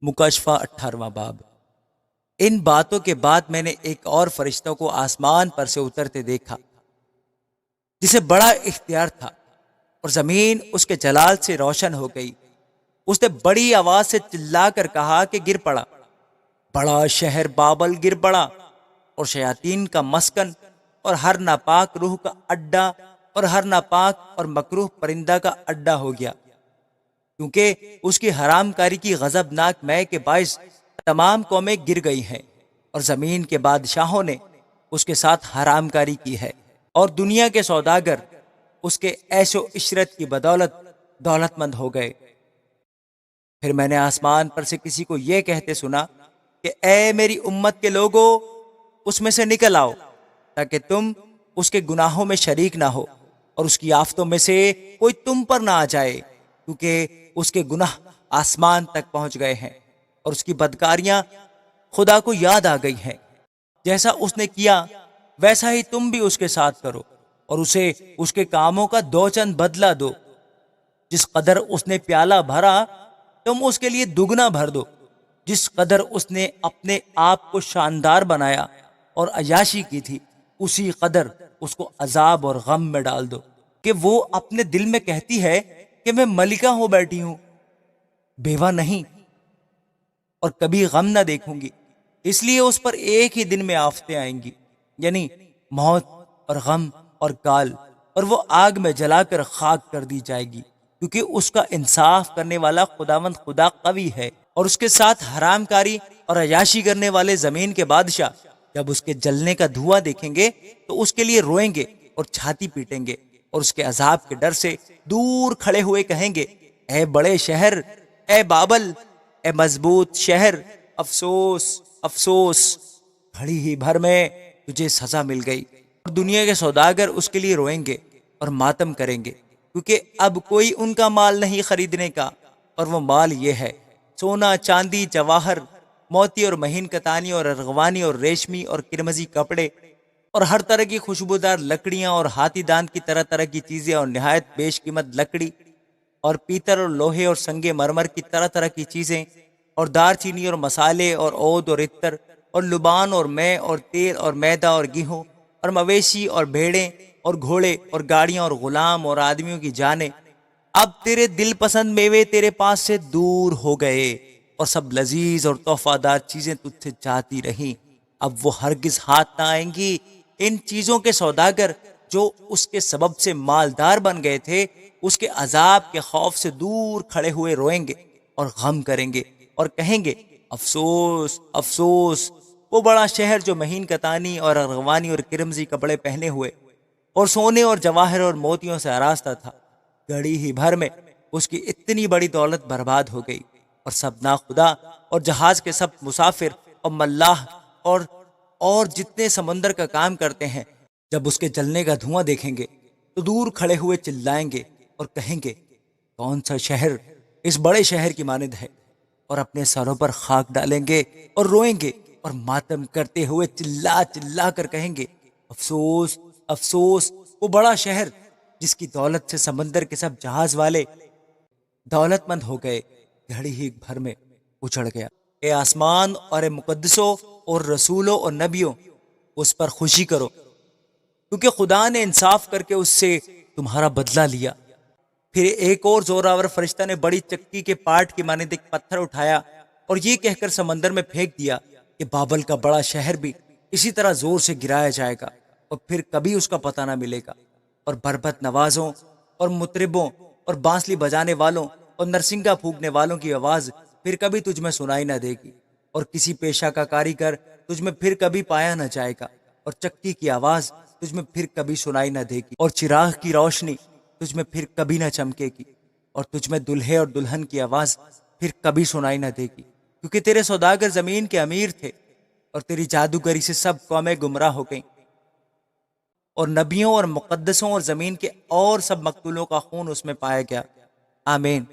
مکاشفہ 18واں باب۔ ان باتوں کے بعد میں نے ایک اور فرشتہ کو آسمان پر سے اترتے دیکھا جسے بڑا اختیار تھا، اور زمین اس کے جلال سے روشن ہو گئی۔ اس نے بڑی آواز سے چلا کر کہا کہ گر پڑا، بڑا شہر بابل گر پڑا، اور شیاطین کا مسکن، اور ہر ناپاک روح کا اڈا، اور ہر ناپاک اور مکروہ پرندہ کا اڈا ہو گیا، کیونکہ اس کی حرام کاری کی غضبناک مے کے باعث تمام قومیں گر گئی ہیں، اور زمین کے بادشاہوں نے اس کے ساتھ حرام کاری کی ہے، اور دنیا کے سوداگر اس کے عیش و عشرت کی بدولت دولت مند ہو گئے۔ پھر میں نے آسمان پر سے کسی کو یہ کہتے سنا کہ اے میری امت کے لوگو، اس میں سے نکل آؤ تاکہ تم اس کے گناہوں میں شریک نہ ہو، اور اس کی آفتوں میں سے کوئی تم پر نہ آ جائے، کیونکہ اس کے گناہ آسمان تک پہنچ گئے ہیں، اور اس کی بدکاریاں خدا کو یاد آ گئی ہیں۔ جیسا اس نے کیا ویسا ہی تم بھی اس کے ساتھ کرو، اور اسے اس کے کاموں کا دو چند بدلہ دو۔ جس قدر اس نے پیالہ بھرا تم اس کے لیے دگنا بھر دو، جس قدر اس نے اپنے آپ کو شاندار بنایا اور عیاشی کی تھی، اسی قدر اس کو عذاب اور غم میں ڈال دو، کہ وہ اپنے دل میں کہتی ہے کہ میں ملکہ ہو بیٹھی ہوں، بیوہ نہیں، اور کبھی غم نہ دیکھوں گی۔ اس لیے اس پر ایک ہی دن میں آفتیں آئیں گی، یعنی موت اور غم اور کال، اور وہ آگ میں جلا کر خاک کر دی جائے گی، کیونکہ اس کا انصاف کرنے والا خداوند خدا قوی ہے۔ اور اس کے ساتھ حرام کاری اور عیاشی کرنے والے زمین کے بادشاہ جب اس کے جلنے کا دھواں دیکھیں گے تو اس کے لیے روئیں گے اور چھاتی پیٹیں گے، اور اس کے عذاب کے ڈر سے دور کھڑے ہوئے کہیں گے، اے بڑے شہر، اے بابل، اے مضبوط شہر، افسوس افسوس، گھڑی ہی بھر میں تجھے سزا مل گئی۔ اور دنیا کے سوداگر اس کے لیے روئیں گے اور ماتم کریں گے، کیونکہ اب کوئی ان کا مال نہیں خریدنے کا، اور وہ مال یہ ہے سونا، چاندی، جواہر، موتی اور مہین کتانی اور ارغوانی اور ریشمی اور کرمزی کپڑے، اور ہر طرح کی خوشبودار لکڑیاں، اور ہاتھی دانت کی طرح طرح کی چیزیں، اور نہایت بیش قیمت لکڑی، اور پیتر اور لوہے اور سنگ مرمر کی طرح طرح کی چیزیں، اور دار چینی اور مسالے، اور عود اور عطر، اور لبان اور مے اور تیل اور میدا اور گیہوں، اور مویشی اور بھیڑیں اور گھوڑے اور گاڑیاں اور غلام اور آدمیوں کی جانیں۔ اب تیرے دل پسند میوے تیرے پاس سے دور ہو گئے، اور سب لذیذ اور تحفہ دار چیزیں تجھ سے جاتی رہیں، اب وہ ہرگز ہاتھ نہ آئیں گی۔ ان چیزوں کے سوداگر جو اس کے سبب سے مالدار بن گئے تھے، اس کے عذاب کے خوف سے دور کھڑے ہوئے روئیں گے اور غم کریں گے، اور کہیں گے، افسوس افسوس، وہ بڑا شہر جو مہین کتانی اور ارغوانی اور کرمزی کپڑے پہنے ہوئے اور سونے اور جواہر اور موتیوں سے آراستہ تھا، گھڑی ہی بھر میں اس کی اتنی بڑی دولت برباد ہو گئی۔ اور سب ناخدا اور جہاز کے سب مسافر اور ملاح اور جتنے سمندر کا کام کرتے ہیں، جب اس کے جلنے کا دھواں دیکھیں گے تو دور کھڑے ہوئے چلائیں گے اور کہیں گے، کون سا شہر اس بڑے شہر کی مانند ہے، اور اپنے سروں پر خاک ڈالیں گے اور روئیں گے اور ماتم کرتے ہوئے چلا چلا کر کہیں گے، افسوس افسوس، وہ بڑا شہر جس کی دولت سے سمندر کے سب جہاز والے دولت مند ہو گئے، گھڑی ہی بھر میں اچڑ گیا۔ اے آسمان اور اے مقدسوں اور رسولوں اور نبیوں، اس پر خوشی کرو، کیونکہ خدا نے انصاف کر کے اس سے تمہارا بدلہ لیا۔ پھر ایک اور زوراور فرشتہ نے بڑی چکی کے پاٹ کی مانند ایک پتھر اٹھایا اور یہ کہہ کر سمندر میں پھینک دیا کہ بابل کا بڑا شہر بھی اسی طرح زور سے گرایا جائے گا، اور پھر کبھی اس کا پتہ نہ ملے گا، اور بربت نوازوں اور مطربوں اور بانسلی بجانے والوں اور نرسنگا پھونکنے والوں کی آواز پھر کبھی تجھ میں سنائی نہ دے گی، اور کسی پیشہ کا کاریگر تجھ میں پھر کبھی پایا نہ جائے گا، اور چکی کی آواز تجھ میں پھر کبھی سنائی نہ دے گی، اور چراغ کی روشنی تجھ میں پھر کبھی نہ چمکے گی، اور تجھ میں دلہے اور دلہن کی آواز پھر کبھی سنائی نہ دے گی، کیونکہ تیرے سوداگر زمین کے امیر تھے، اور تیری جادوگری سے سب قومیں گمراہ ہو گئیں، اور نبیوں اور مقدسوں اور زمین کے اور سب مقتولوں کا خون اس میں پایا گیا۔ آمین۔